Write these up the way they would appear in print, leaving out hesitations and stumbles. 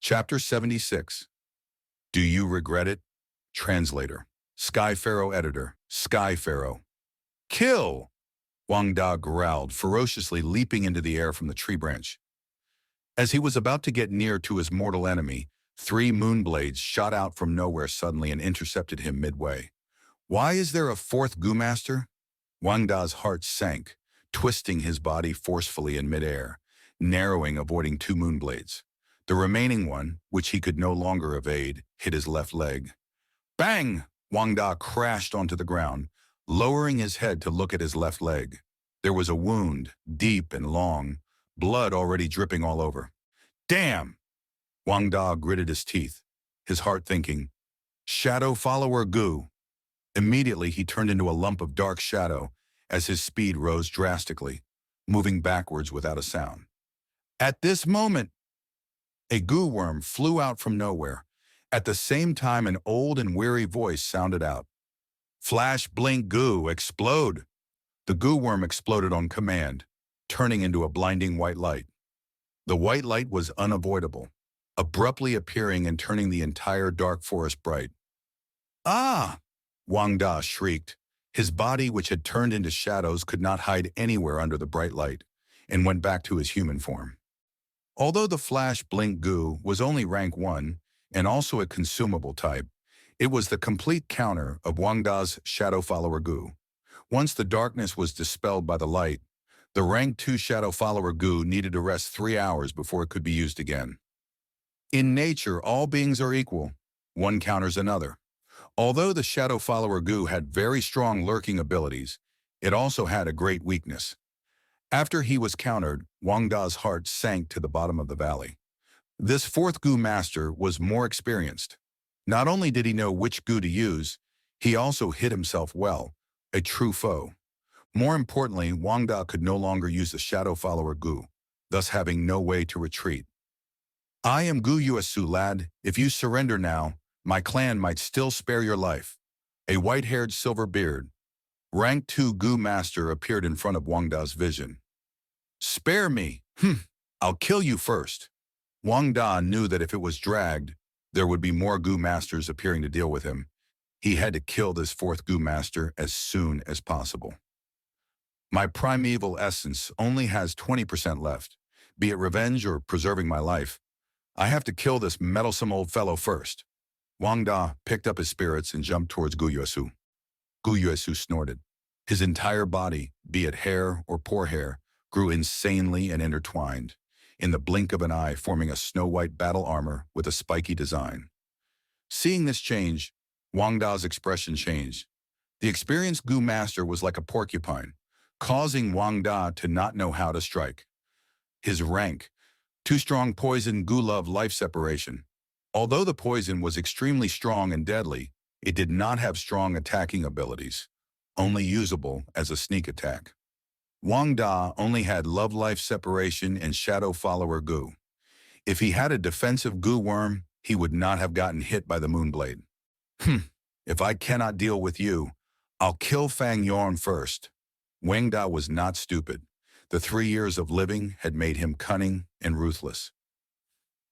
Chapter 76. Do you regret it? Translator. Sky Pharaoh Editor. Sky Pharaoh. Kill! Wang Da growled, ferociously leaping into the air from the tree branch. As he was about to get near to his mortal enemy, three moon blades shot out from nowhere suddenly and intercepted him midway. Why is there a fourth Gu Master? Wang Da's heart sank, twisting his body forcefully in midair, narrowing, avoiding two moon blades. The remaining one, which he could no longer evade, hit his left leg. Bang! Wang Da crashed onto the ground, lowering his head to look at his left leg. There was a wound, deep and long, blood already dripping all over. Damn! Wang Da gritted his teeth, his heart thinking, Shadow Follower Gu. Immediately he turned into a lump of dark shadow as his speed rose drastically, moving backwards without a sound. At this moment, a goo worm flew out from nowhere. At the same time, an old and weary voice sounded out. Flash, blink, goo, explode! The goo worm exploded on command, turning into a blinding white light. The white light was unavoidable, abruptly appearing and turning the entire dark forest bright. Ah! Wang Da shrieked. His body, which had turned into shadows, could not hide anywhere under the bright light, and went back to his human form. Although the Flash Blink Goo was only rank 1 and also a consumable type, it was the complete counter of Wang Da's Shadow Follower Goo. Once the darkness was dispelled by the light, the rank 2 Shadow Follower Goo needed to rest 3 hours before it could be used again. In nature, all beings are equal. One counters another. Although the Shadow Follower Goo had very strong lurking abilities, it also had a great weakness. After he was countered, Wang Da's heart sank to the bottom of the valley. This fourth Gu Master was more experienced. Not only did he know which Gu to use, he also hid himself well, a true foe. More importantly, Wang Da could no longer use the Shadow Follower Gu, thus having no way to retreat. I am Gu Yuesu, lad. If you surrender now, my clan might still spare your life. A white-haired silver beard, rank 2 Gu Master appeared in front of Wang Da's vision. Spare me! I'll kill you first. Wang Da knew that if it was dragged, there would be more Gu Masters appearing to deal with him. He had to kill this fourth Gu Master as soon as possible. My primeval essence only has 20% left, be it revenge or preserving my life. I have to kill this meddlesome old fellow first. Wang Da picked up his spirits and jumped towards Gu Yuesu. Gu Yuesu snorted. His entire body, be it hair or poor hair, grew insanely and intertwined, in the blink of an eye forming a snow-white battle armor with a spiky design. Seeing this change, Wang Da's expression changed. The experienced Gu Master was like a porcupine, causing Wang Da to not know how to strike. His rank, 2 strong poison Gu love life separation. Although the poison was extremely strong and deadly, it did not have strong attacking abilities, only usable as a sneak attack. Wang Da only had love-life separation and Shadow Follower Gu. If he had a defensive Gu worm, he would not have gotten hit by the Moonblade. If I cannot deal with you, I'll kill Fang Yuan first. Wang Da was not stupid. The 3 years of living had made him cunning and ruthless.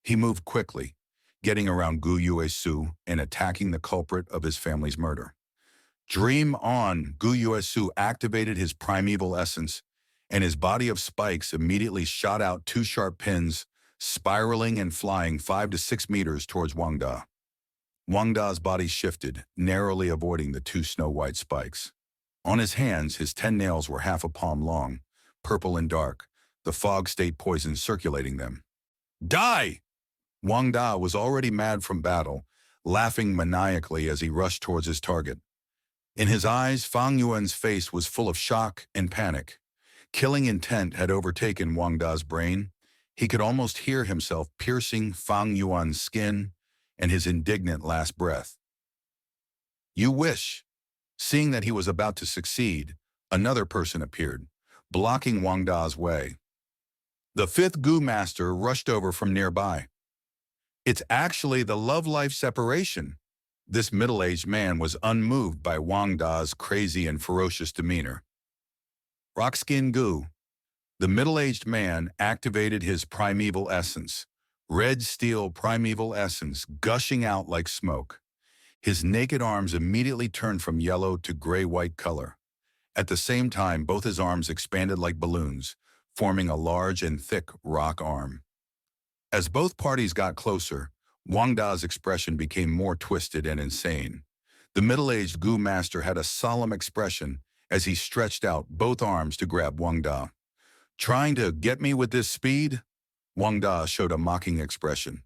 He moved quickly, getting around Gu Yuesu and attacking the culprit of his family's murder. Dream on, Gu Yuesu activated his primeval essence, and his body of spikes immediately shot out 2 sharp pins, spiraling and flying 5 to 6 meters towards Wang Da. Wang Da's body shifted, narrowly avoiding the 2 snow-white spikes. On his hands, his 10 nails were half a palm long, purple and dark, the fog state poison circulating them. Die! Wang Da was already mad from battle, laughing maniacally as he rushed towards his target. In his eyes, Fang Yuan's face was full of shock and panic. Killing intent had overtaken Wang Da's brain. He could almost hear himself piercing Fang Yuan's skin and his indignant last breath. You wish. Seeing that he was about to succeed, another person appeared, blocking Wang Da's way. The 5th Gu Master rushed over from nearby. It's actually the love-life separation. This middle-aged man was unmoved by Wang Da's crazy and ferocious demeanor. Rockskin Gu. The middle-aged man activated his primeval essence, red steel primeval essence gushing out like smoke. His naked arms immediately turned from yellow to gray-white color. At the same time, both his arms expanded like balloons, forming a large and thick rock arm. As both parties got closer, Wang Da's expression became more twisted and insane. The middle-aged Gu master had a solemn expression as he stretched out both arms to grab Wang Da. Trying to get me with this speed? Wang Da showed a mocking expression.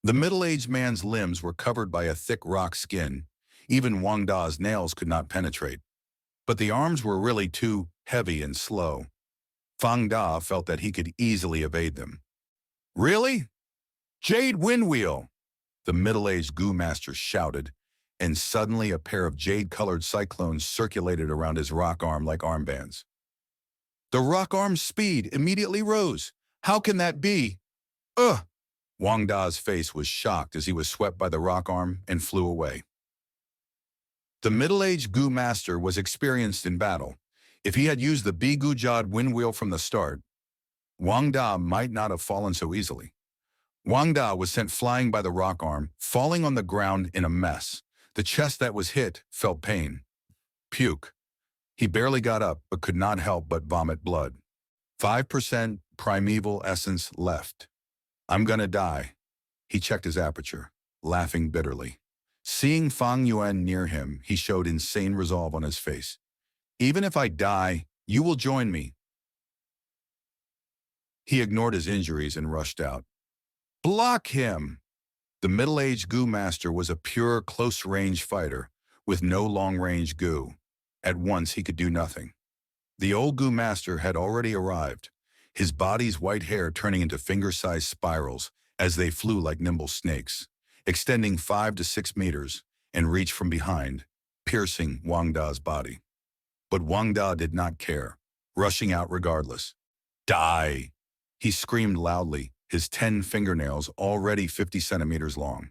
The middle-aged man's limbs were covered by a thick rock skin. Even Wang Da's nails could not penetrate. But the arms were really too heavy and slow. Fang Da felt that he could easily evade them. Really? Jade Windwheel! The middle-aged Gu master shouted, and suddenly a pair of jade-colored cyclones circulated around his rock arm like armbands. The rock arm's speed immediately rose. How can that be? Ugh! Wang Da's face was shocked as he was swept by the rock arm and flew away. The middle-aged Gu master was experienced in battle. If he had used the Bigu Jad Windwheel from the start, Wang Da might not have fallen so easily. Wang Da was sent flying by the rock arm, falling on the ground in a mess. The chest that was hit felt pain. Puke. He barely got up, but could not help but vomit blood. 5% primeval essence left. I'm gonna die. He checked his aperture, laughing bitterly. Seeing Fang Yuan near him, he showed insane resolve on his face. Even if I die, you will join me. He ignored his injuries and rushed out. Block him! The middle-aged Gu master was a pure, close-range fighter, with no long-range Gu. At once, he could do nothing. The old Gu master had already arrived, his body's white hair turning into finger-sized spirals as they flew like nimble snakes, extending 5 to 6 meters, and reached from behind, piercing Wang Da's body. But Wang Da did not care, rushing out regardless. Die! He screamed loudly, his 10 fingernails already 50 centimeters long.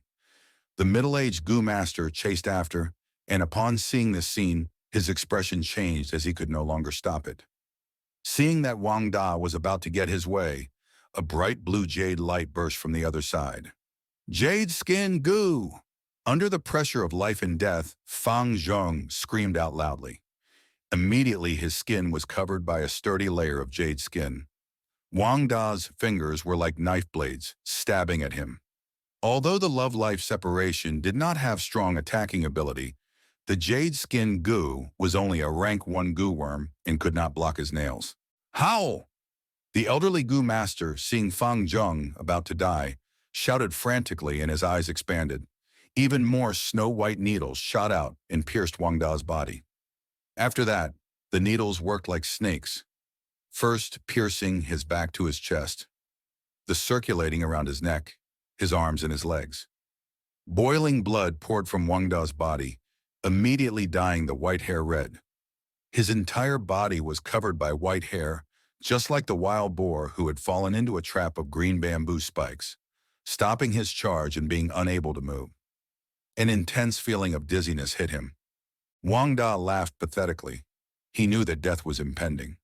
The middle-aged Gu master chased after, and upon seeing this scene, his expression changed as he could no longer stop it. Seeing that Wang Da was about to get his way, a bright blue jade light burst from the other side. Jade Skin Gu! Under the pressure of life and death, Fang Zhong screamed out loudly. Immediately, his skin was covered by a sturdy layer of jade skin. Wang Da's fingers were like knife blades, stabbing at him. Although the love-life separation did not have strong attacking ability, the jade skin Gu was only a rank 1 Gu worm and could not block his nails. Howl! The elderly Gu master, seeing Fang Zhong about to die, shouted frantically and his eyes expanded. Even more snow-white needles shot out and pierced Wang Da's body. After that, the needles worked like snakes, first piercing his back to his chest, the circulating around his neck, his arms, and his legs. Boiling blood poured from Wang Da's body, immediately dyeing the white hair red. His entire body was covered by white hair, just like the wild boar who had fallen into a trap of green bamboo spikes, stopping his charge and being unable to move. An intense feeling of dizziness hit him. Wang Da laughed pathetically. He knew that death was impending.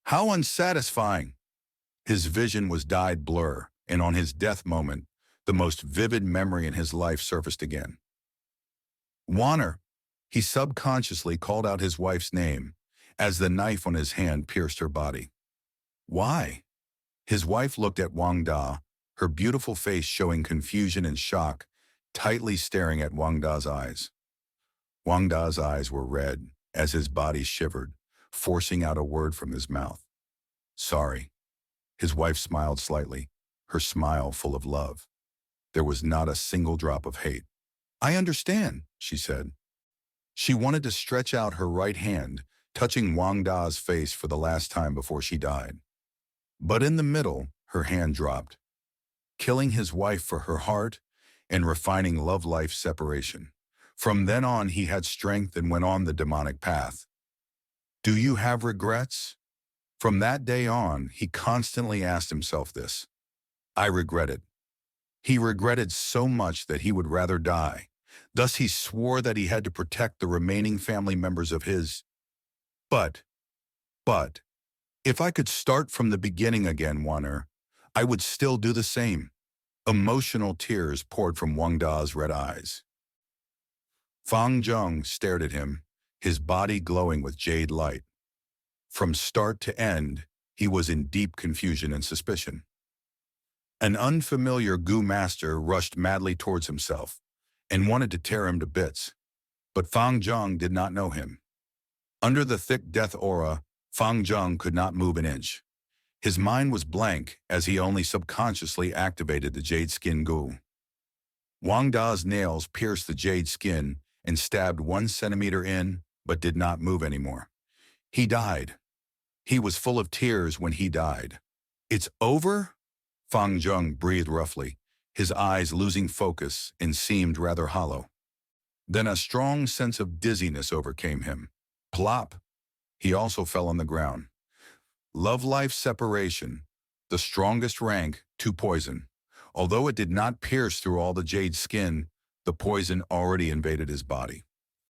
How unsatisfying! His vision was dyed blur, and on his death moment, the most vivid memory in his life surfaced again. Wanner! He subconsciously called out his wife's name as the knife on his hand pierced her body. Why? His wife looked at Wang Da, her beautiful face showing confusion and shock, tightly staring at Wang Da's eyes. Wang Da's eyes were red as his body shivered, forcing out a word from his mouth. Sorry. His wife smiled slightly, her smile full of love. There was not a single drop of hate. I understand, she said. She wanted to stretch out her right hand, touching Wang Da's face for the last time before she died. But in the middle, her hand dropped, killing his wife for her heart and refining love-life separation. From then on, he had strength and went on the demonic path. Do you have regrets? From that day on, he constantly asked himself this. I regret it. He regretted so much that he would rather die. Thus he swore that he had to protect the remaining family members of his. But, if I could start from the beginning again, Wanner, I would still do the same. Emotional tears poured from Wang Da's red eyes. Fang Zheng stared at him, his body glowing with jade light. From start to end, he was in deep confusion and suspicion. An unfamiliar Gu master rushed madly towards himself and wanted to tear him to bits, but Fang Zheng did not know him. Under the thick death aura, Fang Zheng could not move an inch. His mind was blank as he only subconsciously activated the jade skin Gu. Wang Da's nails pierced the jade skin and stabbed 1 centimeter in, but did not move anymore. He died. He was full of tears when he died. It's over? Fang Zheng breathed roughly, his eyes losing focus and seemed rather hollow. Then a strong sense of dizziness overcame him. Plop! He also fell on the ground. Love-life separation, the strongest rank, to poison. Although it did not pierce through all the jade skin, the poison already invaded his body.